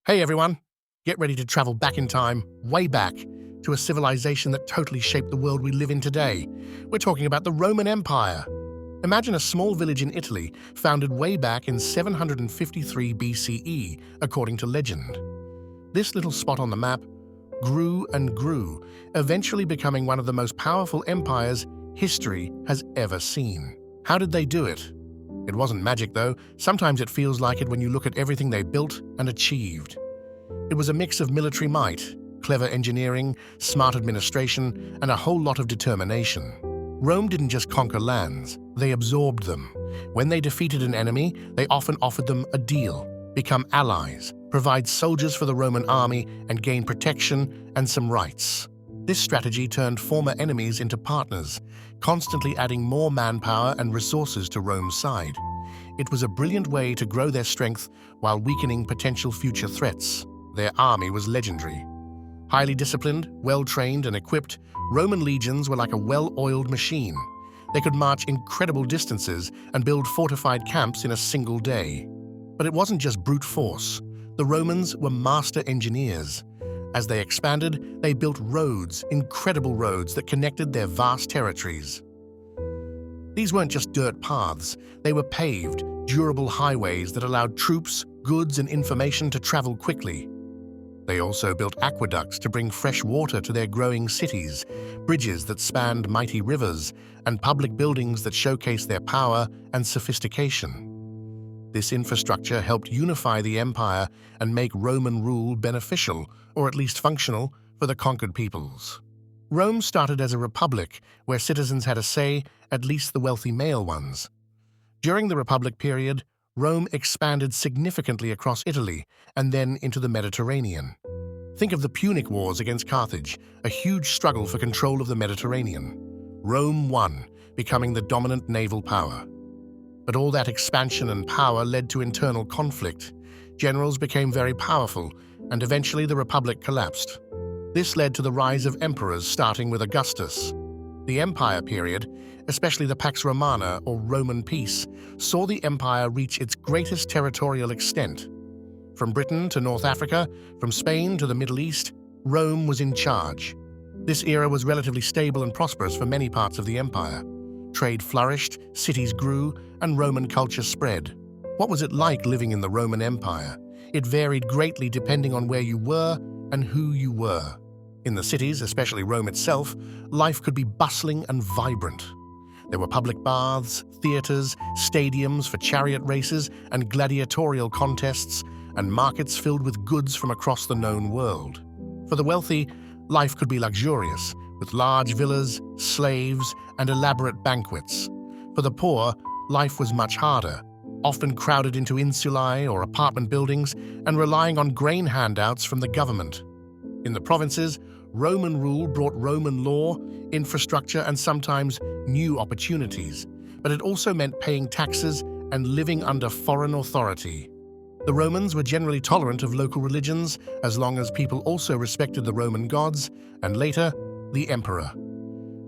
Hey everyone, get ready to travel back in time, way back, to a civilization that totally shaped the world we live in today. We're talking about the Roman Empire. Imagine a small village in Italy, founded way back in 753 BCE, according to legend. This little spot on the map grew and grew, eventually becoming one of the most powerful empires history has ever seen. How did they do it? It wasn't magic, though. Sometimes it feels like it when you look at everything they built and achieved. It was a mix of military might, clever engineering, smart administration, and a whole lot of determination. Rome didn't just conquer lands, they absorbed them. When they defeated an enemy, they often offered them a deal, become allies, provide soldiers for the Roman army, and gain protection and some rights. This strategy turned former enemies into partners, constantly adding more manpower and resources to Rome's side. It was a brilliant way to grow their strength while weakening potential future threats. Their army was legendary. Highly disciplined, well-trained, and equipped, Roman legions were like a well-oiled machine. They could march incredible distances and build fortified camps in a single day. But it wasn't just brute force. The Romans were master engineers. As they expanded, they built roads, incredible roads that connected their vast territories. These weren't just dirt paths, they were paved, durable highways that allowed troops, goods, and information to travel quickly. They also built aqueducts to bring fresh water to their growing cities, bridges that spanned mighty rivers, and public buildings that showcased their power and sophistication. This infrastructure helped unify the empire and make Roman rule beneficial, or at least functional, for the conquered peoples. Rome started as a republic where citizens had a say, at least the wealthy male ones. During the Republic period, Rome expanded significantly across Italy and then into the Mediterranean. Think of the Punic Wars against Carthage, a huge struggle for control of the Mediterranean. Rome won, becoming the dominant naval power. But all that expansion and power led to internal conflict. Generals became very powerful, and eventually the Republic collapsed. This led to the rise of emperors, starting with Augustus. The Empire period, especially the Pax Romana, or Roman peace, saw the empire reach its greatest territorial extent. From Britain to North Africa, from Spain to the Middle East, Rome was in charge. This era was relatively stable and prosperous for many parts of the empire. Trade flourished, cities grew, and Roman culture spread. What was it like living in the Roman Empire? It varied greatly depending on where you were and who you were. In the cities, especially Rome itself, life could be bustling and vibrant. There were public baths, theaters, stadiums for chariot races and gladiatorial contests, and markets filled with goods from across the known world. For the wealthy, life could be luxurious, with large villas, slaves, and elaborate banquets. For the poor, life was much harder, often crowded into insulae or apartment buildings and relying on grain handouts from the government. In the provinces, Roman rule brought Roman law, infrastructure, and sometimes new opportunities, but it also meant paying taxes and living under foreign authority. The Romans were generally tolerant of local religions as long as people also respected the Roman gods, and later, the emperor.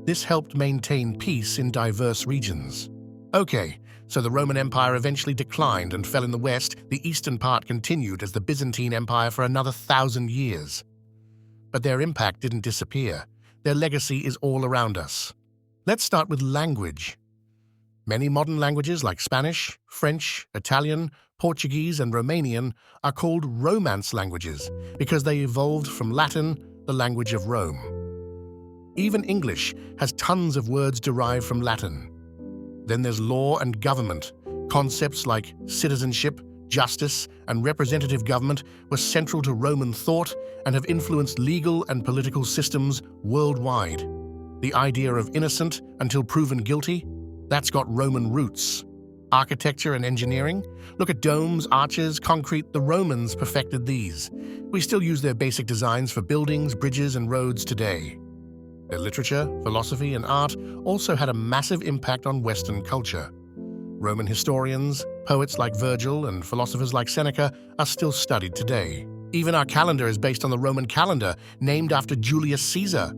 This helped maintain peace in diverse regions. Okay, so the Roman Empire eventually declined and fell in the west. The eastern part continued as the Byzantine Empire for another 1,000 years. But their impact didn't disappear. Their legacy is all around us. Let's start with language. Many modern languages like Spanish, French, Italian, Portuguese, and Romanian are called Romance languages because they evolved from Latin, the language of Rome. Even English has tons of words derived from Latin. Then there's law and government. Concepts like citizenship, justice, and representative government were central to Roman thought and have influenced legal and political systems worldwide. The idea of innocent until proven guilty, that's got Roman roots. Architecture and engineering, look at domes, arches, concrete. The Romans perfected these. We still use their basic designs for buildings, bridges, and roads today. Their literature, philosophy, and art also had a massive impact on Western culture. Roman historians, poets like Virgil, and philosophers like Seneca are still studied today. Even our calendar is based on the Roman calendar, named after Julius Caesar.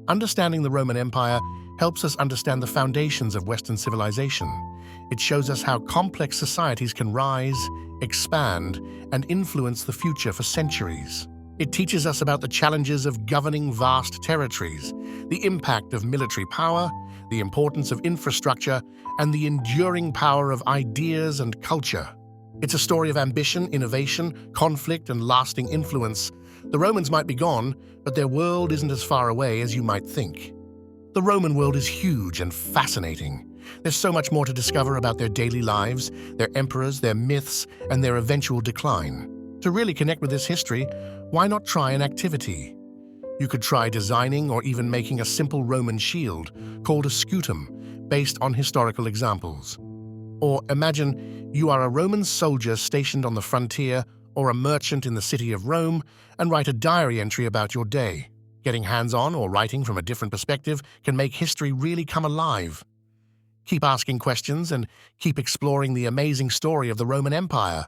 Understanding the Roman Empire helps us understand the foundations of Western civilization. It shows us how complex societies can rise, expand, and influence the future for centuries. It teaches us about the challenges of governing vast territories, the impact of military power, the importance of infrastructure, and the enduring power of ideas and culture. It's a story of ambition, innovation, conflict, and lasting influence. The Romans might be gone, but their world isn't as far away as you might think. The Roman world is huge and fascinating. There's so much more to discover about their daily lives, their emperors, their myths, and their eventual decline. To really connect with this history, why not try an activity? You could try designing or even making a simple Roman shield called a scutum, based on historical examples. Or imagine you are a Roman soldier stationed on the frontier or a merchant in the city of Rome and write a diary entry about your day. Getting hands-on or writing from a different perspective can make history really come alive. Keep asking questions and keep exploring the amazing story of the Roman Empire.